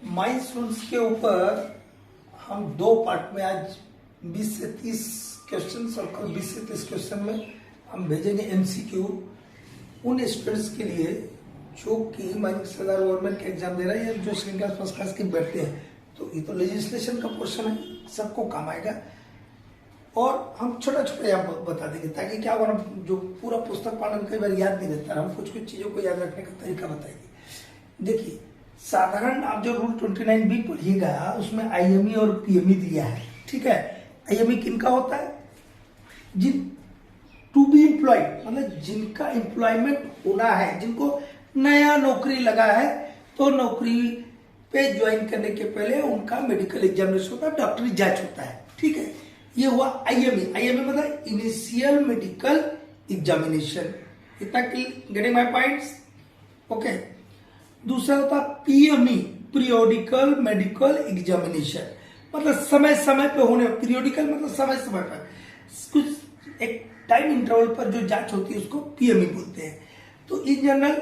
Milestones के ऊपर हम दो पार्ट में आज 20 से 30 क्वेश्चंस और कल 20 से 30 क्वेश्चन में हम भेजेंगे एमसीक्यू उन स्टूडेंट्स के लिए जो कि सरदार गवर्नमेंट के एग्जाम दे रहे हैं या जो सेकेंड क्लास फर्स्ट क्लास के बैठते हैं। तो ये तो लेजिस्लेशन का पोर्शन है, सबको काम आएगा और हम छोटा छोटा यहाँ बता देंगे ताकि क्या होगा, जो पूरा पुस्तक पढ़ना कई बार याद नहीं रहता, हम कुछ कुछ चीज़ों को याद रखने का तरीका बताएंगे। देखिए, साधारण आप जो रूल 29B पढ़िएगा उसमें आईएमई और पीएमई दिया है, ठीक है। आईएमई किनका होता है? जिन टू बी एम्प्लॉयड, मतलब जिनका एम्प्लॉयमेंट होना है, जिनको नया नौकरी लगा है, तो नौकरी पे ज्वाइन करने के पहले उनका मेडिकल एग्जामिनेशन होता है, डॉक्टरी जांच होता है, ठीक है। ये हुआ आईएमई। आईएमई मतलब इनिशियल मेडिकल एग्जामिनेशन। इतना गेटिंग माय पॉइंट्स? ओके। दूसरा होता है पीएमई, पीरियोडिकल मेडिकल एग्जामिनेशन, मतलब समय समय पे होने, पीरियोडिकल मतलब समय समय पर कुछ एक टाइम इंटरवल पर जो जांच होती है उसको पीएमई बोलते हैं। तो in general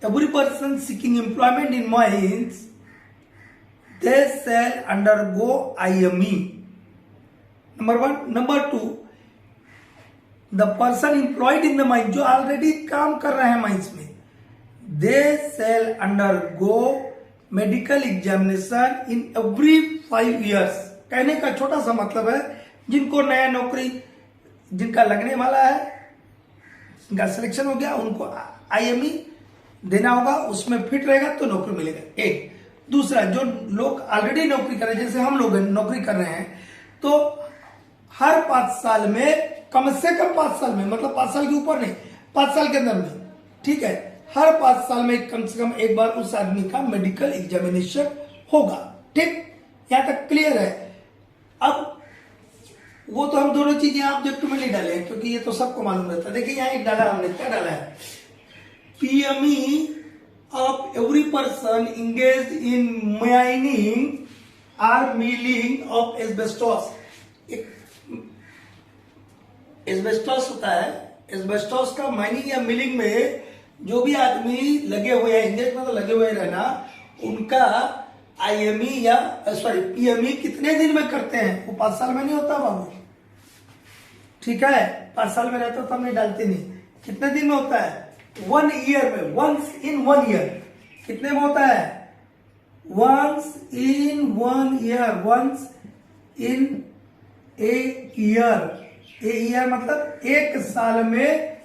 every person seeking employment in mines they shall undergo IME, number one. Number two, the person employed in the mine, जो ऑलरेडी काम कर रहे हैं माइंस में, they shall undergo medical examination in every 5 years। कहने का छोटा सा मतलब है जिनको नया नौकरी जिनका लगने वाला है, जिनका सिलेक्शन हो गया, उनको आईएमई देना होगा, उसमें फिट रहेगा तो नौकरी मिलेगा। एक। दूसरा, जो लोग ऑलरेडी नौकरी कर रहे हैं, जैसे हम लोग नौकरी कर रहे हैं, तो हर 5 साल में, कम से कम 5 साल में, मतलब 5 साल के ऊपर नहीं, 5 साल के अंदर में, ठीक है, हर 5 साल में कम से कम एक बार उस आदमी का मेडिकल एग्जामिनेशन होगा। ठीक, यहां तक क्लियर है। अब वो तो हम दोनों चीजें ऑब्जेक्ट में नहीं डाले हैं क्योंकि ये तो सबको मालूम रहता है। देखिए यहाँ एक डाला हमने, क्या डाला है? PME of every person engaged in mining or milling of asbestos। Asbestos होता है, एस्बेस्टॉस का माइनिंग या मिलिंग में जो भी आदमी लगे हुए हैं, इंगेज मतलब लगे हुए रहना, उनका आईएमई या पीएमई कितने दिन में करते हैं? वो 5 साल में नहीं होता बाबू, ठीक है। 5 साल में रहता तो हम नहीं डालते, नहीं। कितने दिन में होता है? 1 ईयर में, वंस इन 1 ईयर। कितने में होता है? Once in 1 year, once in a year. A year मतलब 1 साल में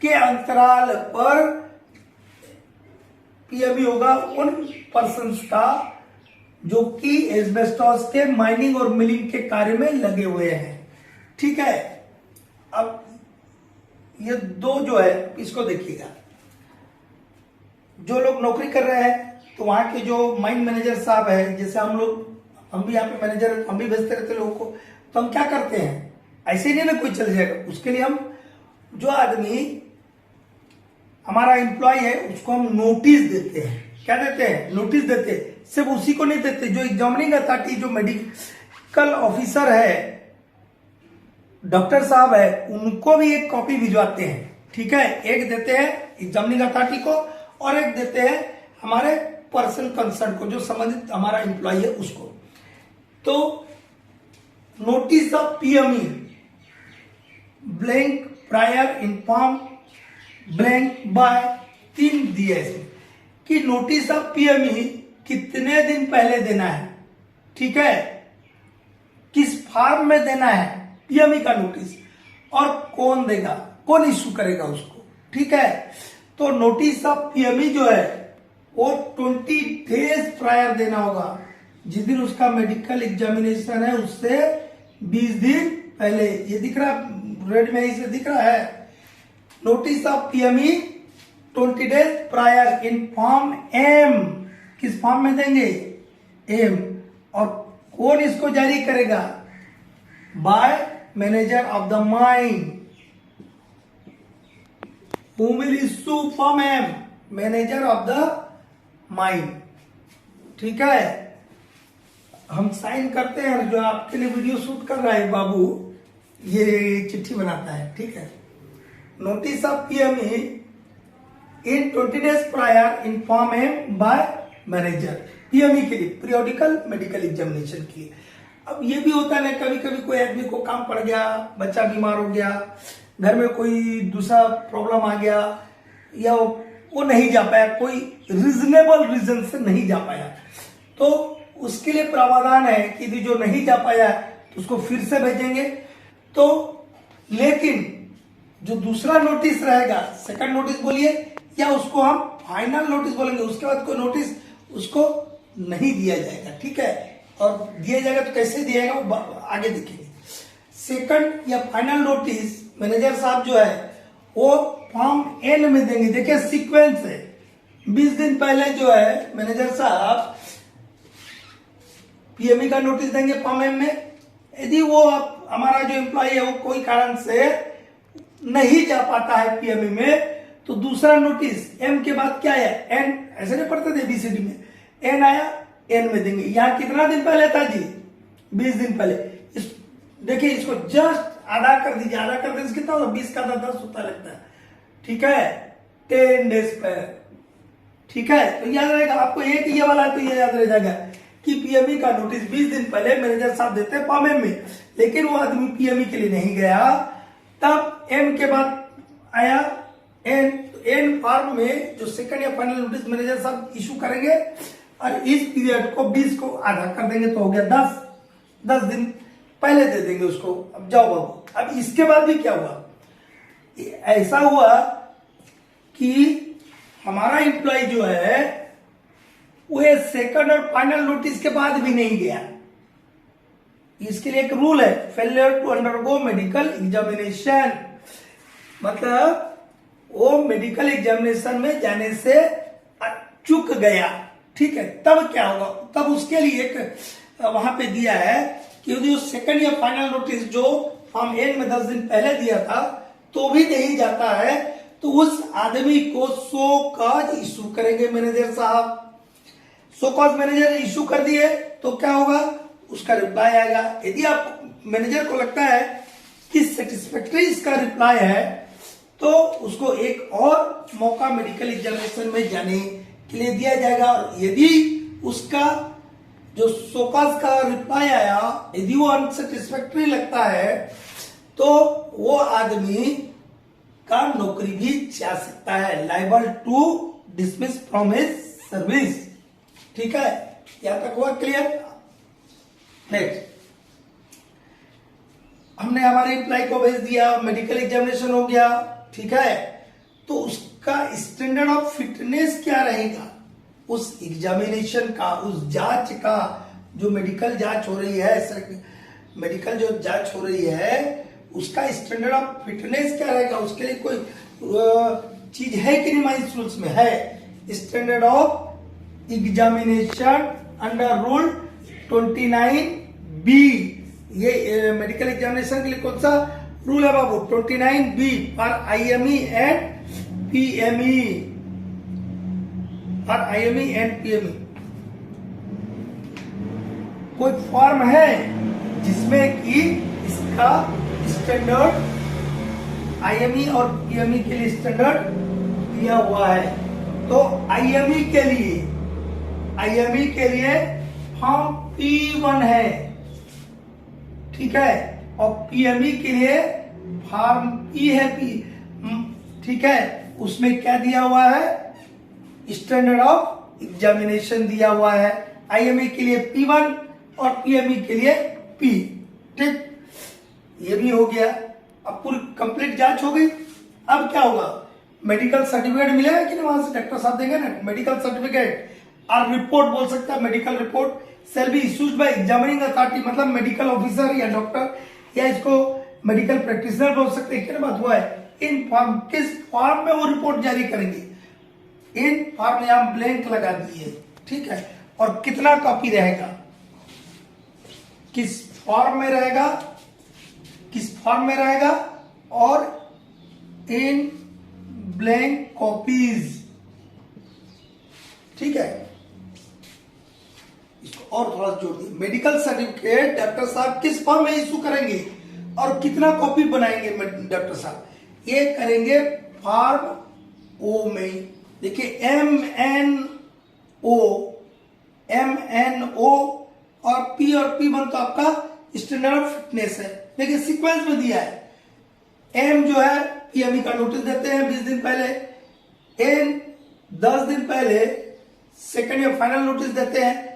के अंतराल पर पीएमई होगा उन पर्सन्स का जो कि एस्बेस्टॉस के माइनिंग और मिलिंग के कार्य में लगे हुए हैं, ठीक है। अब ये दो जो है इसको देखिएगा, जो लोग नौकरी कर रहे हैं तो वहां के जो माइन मैनेजर साहब है, जैसे हम भी यहाँ पे मैनेजर, हम भी भेजते रहते लोगों को, तो हम क्या करते हैं, ऐसे नहीं ना कोई चल जाएगा, उसके लिए हम जो आदमी हमारा एम्प्लॉय है उसको हम नोटिस देते हैं। क्या देते हैं? नोटिस देते हैं। सिर्फ उसी को नहीं देते, जो एग्जामिनिंग अथॉरिटी, जो मेडिकल ऑफिसर है, डॉक्टर साहब है, उनको भी एक कॉपी भिजवाते हैं, ठीक है। एक देते हैं एग्जामिनिंग अथॉरिटी को और एक देते हैं हमारे पर्सन कंसर्न को, जो संबंधित हमारा एम्प्लॉय है उसको। तो notice of PME blank prior inform blank by 3 दिया इसमें कि नोटिस ऑफ पीएमई कितने दिन पहले देना है, ठीक है, किस फॉर्म में देना है पीएमई का नोटिस, और कौन देगा, कौन इश्यू करेगा उसको, ठीक है। तो नोटिस ऑफ पीएमई जो है वो 20 डेज प्रायर देना होगा, जिस दिन उसका मेडिकल एग्जामिनेशन है उससे 20 दिन पहले। ये दिख रहा रेड में, इसे दिख रहा है, notice of PME 20 days prior in form M. किस फॉर्म में देंगे? एम। और कौन इसको जारी करेगा? By manager of the mine. Who will issue form M? Manager of the mine, ठीक है। हम साइन करते हैं, जो आपके लिए वीडियो शूट कर रहा है बाबू, ये चिट्ठी बनाता है, ठीक है। Notice of PME in 20 days prior inform him by manager, PME के लिए, पीरियोडिकल मेडिकल एग्जामिनेशन के लिए। अब ये भी होता है ना, कभी कभी कोई आदमी को काम पड़ गया, बच्चा बीमार हो गया, घर में कोई दूसरा प्रॉब्लम आ गया, या वो नहीं जा पाया, कोई रीजनेबल रीजन से नहीं जा पाया, तो उसके लिए प्रावधान है कि जो नहीं जा पाया तो उसको फिर से भेजेंगे। तो लेकिन जो दूसरा नोटिस रहेगा, सेकंड नोटिस बोलिए, या उसको हम फाइनल नोटिस बोलेंगे, उसके बाद कोई नोटिस उसको नहीं दिया जाएगा, ठीक है। और दिया जाएगा तो कैसे दिया जाएगा वो आगे देखेंगे। सेकंड या फाइनल नोटिस मैनेजर साहब जो है वो फॉर्म एन में देंगे। देखिए सीक्वेंस है, 20 दिन पहले जो है मैनेजर साहब पीएमई का नोटिस देंगे फॉर्म एम में। यदि वो हमारा जो एम्प्लॉय है वो कोई कारण से नहीं जा पाता है पीएमई में, तो दूसरा नोटिस एम के बाद क्या है, एन, ऐसे नहीं पढ़ते थे बीसीडी में, एन आया एन में देंगे। यहां कितना दिन पहले था जी, 20 दिन पहले। देखिए इसको जस्ट आधा कर दीजिए, आधा कर दीजिए कितना होगा, 20 का 10 होता लगता है, ठीक है, 10 डेज पर, ठीक है। तो याद रहेगा आपको, एक ये वाला है तो ये याद रह जाएगा कि पीएमई का नोटिस 20 दिन पहले मैनेजर साहब देते हैं फॉर्म एम में, लेकिन वो आदमी पीएमई के लिए नहीं गया, तब एम के बाद आया एन। तो एन फॉर्म में जो सेकंड या फाइनल नोटिस मैनेजर साहब इशू करेंगे और इस पीरियड को 20 को आधा कर देंगे, तो हो गया 10 दिन पहले दे देंगे उसको। अब जाओ बाबू, अब इसके बाद भी क्या हुआ, ऐसा हुआ कि हमारा एम्प्लॉय जो है वो सेकंड और फाइनल नोटिस के बाद भी नहीं गया। इसके लिए एक रूल है, failure to undergo medical examination, मतलब वो मेडिकल एग्जामिनेशन में जाने से चूक गया, ठीक है। तब क्या होगा, तब उसके लिए एक वहां पे दिया है कि यदि सेकंड या फाइनल नोटिस जो फॉर्म एन में 10 दिन पहले दिया था तो भी नहीं जाता है, तो उस आदमी को सो कॉज इशू करेंगे मैनेजर साहब। सो कॉज मैनेजर इशू कर दिए तो क्या होगा, उसका रिप्लाई आएगा। यदि आप मैनेजर को लगता है कि सेटिस्फैक्टरी इसका रिप्लाई है, तो उसको एक और मौका मेडिकल एग्जामिनेशन में जाने के लिए दिया जाएगा। और यदि उसका जो सोकाज का रिप्लाई आया, यदि वो अनसेटिस्फैक्टरी लगता है, तो वो आदमी का नौकरी भी जा सकता है, liable to dismiss from his service, ठीक है। यहां तक हुआ क्लियर। नेक्स्ट, हमने हमारे एम्प्लॉय को भेज दिया, मेडिकल एग्जामिनेशन हो गया, ठीक है। तो उसका स्टैंडर्ड ऑफ फिटनेस क्या रहेगा, उस एग्जामिनेशन का, उस जांच का, जो मेडिकल जांच हो रही है, मेडिकल जो जांच हो रही है, उसका स्टैंडर्ड ऑफ फिटनेस क्या रहेगा, उसके लिए कोई चीज है कि नहीं माइंस रूल्स में है। Standard of examination under rule 29B, ये मेडिकल एग्जामिनेशन के लिए कौन सा रूल है बाबू, 29B for IME and PME, for IME and PME। कोई फॉर्म है जिसमें कि इसका स्टैंडर्ड IME और PME के लिए स्टैंडर्ड दिया हुआ है। तो IME के लिए फॉर्म P1 है, ठीक है, और PME के लिए फॉर्म E है, ठीक है। उसमें क्या दिया हुआ है, स्टैंडर्ड ऑफ एग्जामिनेशन दिया हुआ है। IME के लिए P1 और PME के लिए P, ठीक। ये भी हो गया। अब पूरी कंप्लीट जांच हो गई। अब क्या होगा, मेडिकल सर्टिफिकेट मिलेगा कि नहीं, वहां से डॉक्टर साहब देंगे ना मेडिकल सर्टिफिकेट, और रिपोर्ट बोल सकता है, medical report shall be issued by examining authority, मतलब मेडिकल ऑफिसर या डॉक्टर, या इसको मेडिकल प्रैक्टिशनर बोल सकते हैं। क्या बात हुआ है, इन फॉर्म, किस फॉर्म में वो रिपोर्ट जारी करेंगे, इन फॉर्म में हम ब्लैंक लगा दिए, ठीक है। और कितना कॉपी रहेगा, किस फॉर्म में रहेगा, किस फॉर्म में रहेगा, और इन ब्लैंक कॉपीज, ठीक है। इसको और थोड़ा जोड़ दिए, मेडिकल सर्टिफिकेट डॉक्टर साहब किस फॉर्म में इशू करेंगे और कितना कॉपी बनाएंगे डॉक्टर साहब, ये करेंगे फॉर्म O में। देखिए MNO मंथ आपका स्टैंडर्ड ऑफ फिटनेस है। देखिए सीक्वेंस में दिया है, एम जो है पीएमई का नोटिस देते हैं 20 दिन पहले, एन 10 दिन पहले सेकंड या फाइनल नोटिस देते हैं।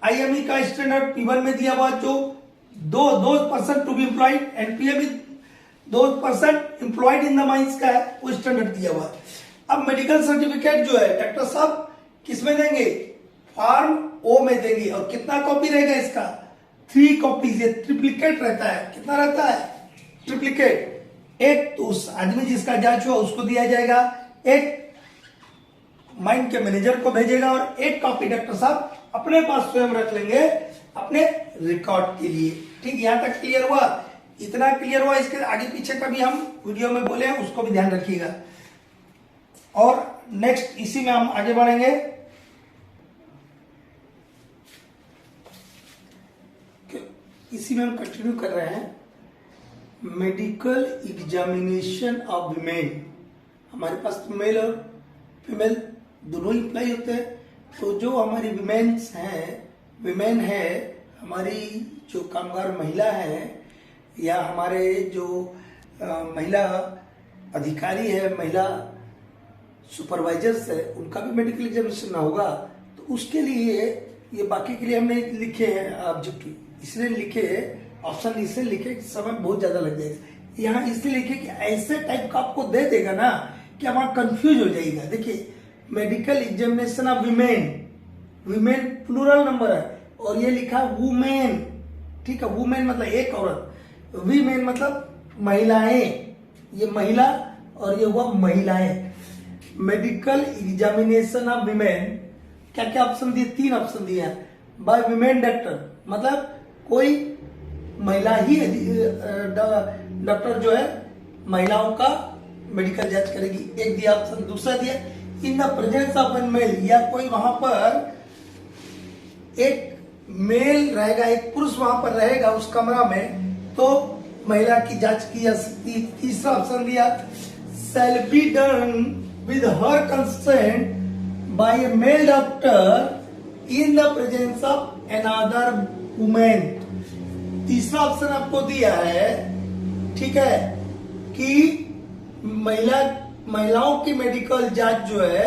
आईएमई का स्टैंडर्ड P1 में दिया हुआ जो दो person to be employed and PME 2% employed in the mines का है, वो स्टैंडर्ड दिया हुआ है। अब मेडिकल सर्टिफिकेट जो है डॉक्टर साहब किस में देंगे, फॉर्म ओ में देंगे। और कितना कॉपी रहेगा इसका, 3 कॉपीज। ये ट्रिप्लिकेट रहता है, कितना रहता है, ट्रिप्लिकेट। एक तो उस आदमी जिसका जांच हुआ उसको दिया जाएगा, एक माइंड के मैनेजर को भेजेगा और एक कॉपी डॉक्टर साहब अपने पास स्वयं रख लेंगे अपने रिकॉर्ड के लिए। ठीक, यहां तक क्लियर हुआ, इतना क्लियर हुआ। इसके आगे पीछे का भी हम वीडियो में बोले हैं, उसको भी ध्यान रखिएगा। और नेक्स्ट इसी में हम आगे बढ़ेंगे। इसी में हम कंटिन्यू कर रहे हैं, मेडिकल एग्जामिनेशन ऑफ विमेन। हमारे पास मेल और फीमेल दोनों एम्प्लॉय होते हैं, तो जो हमारी विमेन है, हमारी जो कामगार महिला है या हमारे जो महिला अधिकारी है, महिला सुपरवाइजर्स है, उनका भी मेडिकल एग्जामिनेशन होगा। तो उसके लिए ये बाकी के लिए हमने लिखे हैं ऑब्जेक्टिव, इसलिए लिखे ऑप्शन, इसलिए लिखे समय बहुत ज्यादा लग जाएगा। यहाँ इसलिए लिखे कि ऐसे टाइप का आपको दे देगा ना कि आप वहां कंफ्यूज हो जाएगा। देखिए medical examination of women plural number है और ये लिखा वुमेन। ठीक है, वुमेन मतलब एक औरत, वीमेन मतलब महिलाएं, ये महिला और ये हुआ महिलाएं। मेडिकल एग्जामिनेशन ऑफ विमेन, क्या क्या ऑप्शन दिए, 3 ऑप्शन दिए हैं। बाय विमेन डॉक्टर, मतलब कोई महिला ही डॉक्टर जो है महिलाओं का मेडिकल जांच करेगी, एक दिया ऑप्शन। दूसरा दिया in the presence of an male, या कोई वहां पर एक मेल रहेगा, एक पुरुष वहां पर रहेगा उस कमरा में, तो महिला की जांच की जा सकती है। तीसरा ऑप्शन दिया shall be done with her consent by a male doctor in the presence of another women. तीसरा ऑप्शन आपको दिया है, ठीक है, कि महिलाओं की मेडिकल जांच जो है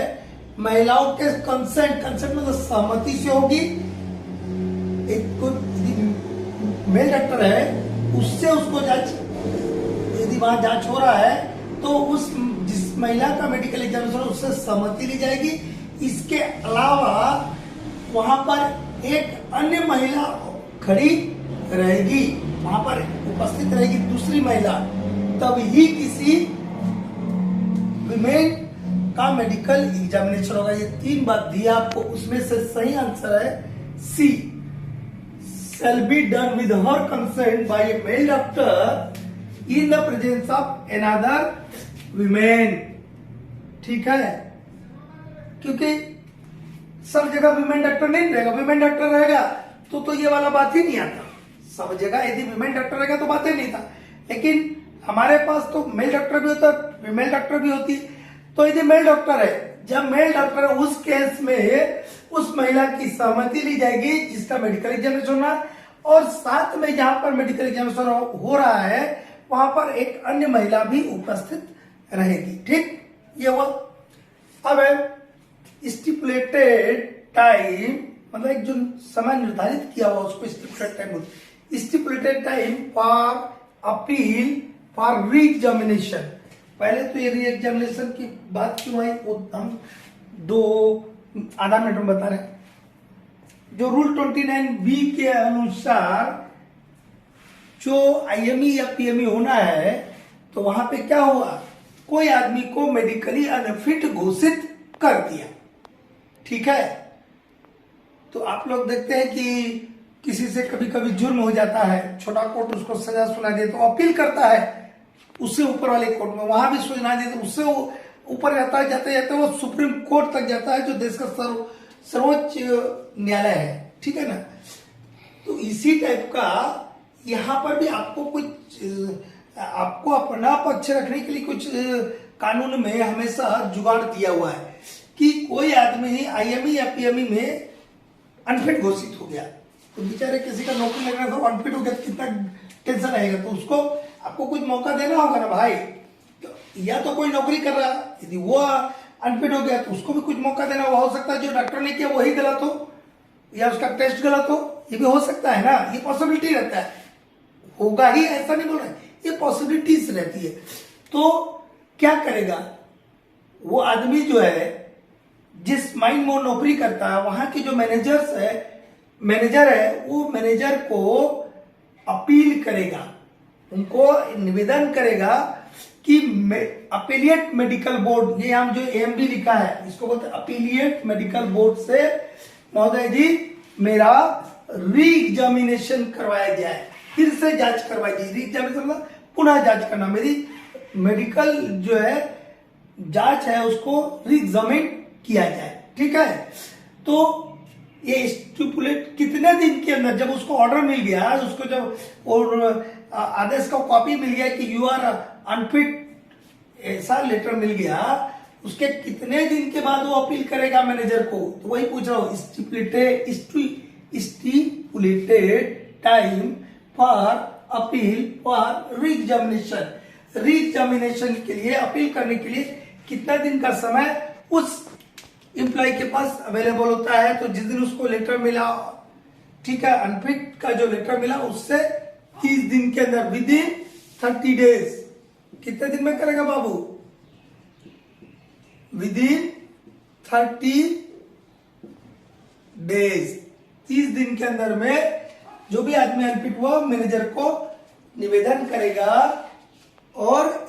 महिलाओं के कंसेंट मतलब सहमति से होगी। एक मेल डॉक्टर है उससे उसको जांच, यदि वहां जांच हो रहा है तो उस जिस महिला का मेडिकल एग्जामिनेशन उससे सहमति ली जाएगी। इसके अलावा वहां पर एक अन्य महिला खड़ी रहेगी, वहां पर उपस्थित रहेगी दूसरी महिला, तब ही किसी विमेन का मेडिकल एग्जामिनेशन होगा। ये 3 बात दी आपको, उसमें से सही आंसर है सी, shall be done with her consent by a male doctor in the presence of another women। ठीक है, क्योंकि सब जगह विमेन डॉक्टर नहीं रहेगा, विमेन डॉक्टर रहेगा तो ये वाला बात ही नहीं आता। सब जगह यदि विमेन डॉक्टर रहेगा तो बात ही नहीं था, लेकिन हमारे पास तो मेल डॉक्टर भी होता है, फीमेल डॉक्टर भी होती। तो यदि मेल डॉक्टर है, जब मेल डॉक्टर है उस केस में उस महिला की सहमति ली जाएगी जिसका मेडिकल एग्जामिनेशन होना, और साथ में जहां पर मेडिकल एग्जामिनेशन हो रहा है वहां पर एक अन्य महिला भी उपस्थित रहेगी। ठीक, ये हुआ। अब है स्टिपुलेटेड टाइम, मतलब एक जो समय निर्धारित किया हुआ उसको स्टिपुलेटेड टाइम बोलते हैं। Stipulated time for appeal for re examination. पहले तो ये री एग्जामिनेशन की बात क्यों आई वो हम आधा मिनट में बता रहे हैं। जो रूल 29B के अनुसार जो आईएमई या पीएमई होना है, तो वहां पे क्या हुआ, कोई आदमी को मेडिकली अनफिट घोषित कर दिया। ठीक है, तो आप लोग देखते हैं कि किसी से कभी कभी जुर्म हो जाता है, छोटा कोर्ट उसको सजा सुना दे तो अपील करता है उससे ऊपर वाले कोर्ट में, वहां भी सुना दे तो उससे ऊपर जाता है, जाते जाते वो सुप्रीम कोर्ट तक जाता है जो देश का सर्वोच्च न्यायालय है। ठीक है ना, तो इसी टाइप का यहां पर भी आपको अपना पक्ष रखने के लिए कुछ कानून में हमेशा जुगाड़ दिया हुआ है कि कोई आदमी आईएमई या पीएमई में अनफिट घोषित हो गया, तो बेचारे किसी का नौकरी लगना था अनफिट हो गया तो कितना टेंशन आएगा। तो उसको आपको कुछ मौका देना होगा ना भाई। तो या तो कोई नौकरी कर रहा, यदि वो अनफिट हो गया तो उसको भी कुछ मौका देना हो सकता है जो डॉक्टर ने किया वही गलत हो या उसका टेस्ट गलत हो, ये भी हो सकता है ना, ये पॉसिबिलिटी रहता है। होगा ही ऐसा नहीं बोल रहा, ये पॉसिबिलिटीज रहती है। तो क्या करेगा वो आदमी जो है जिस माइंड में वो नौकरी करता है, वहां के जो मैनेजर है वो मैनेजर को अपील करेगा, उनको निवेदन करेगा कि अपीलिएट मेडिकल बोर्ड, ये हम जो एएमबी लिखा है इसको बोलते हैं अपीलिएट मेडिकल बोर्ड से महोदय जी मेरा री एग्जामिनेशन करवाया जाए, फिर से जांच करवाई जाए। री एग्जामिनेशन मतलब पुनः जांच करना, मेरी मेडिकल जो है जांच है उसको री एग्जामिन किया जाए। ठीक है, तो ये स्टिपुलेट कितने दिन के अंदर, जब उसको ऑर्डर मिल गया, उसको जब और आदेश का कॉपी मिल गया कि यू आर अनफिट, ऐसा लेटर मिल गया, उसके कितने दिन के बाद वो अपील करेगा मैनेजर को। तो वही पूछ रहा हूं, stipulated time for appeal for re examination. Re examination के लिए, अपील करने के लिए कितना दिन का समय उस एम्प्लॉय के पास अवेलेबल होता है। तो जिस दिन उसको लेटर मिला, ठीक है, अनफिट का जो लेटर मिला उससे 30 दिन के अंदर, विद इन 30 डेज। कितने दिन में करेगा बाबू? विद इन 30 डेज, 30 दिन के अंदर में जो भी आदमी अनफिट हुआ मैनेजर को निवेदन करेगा और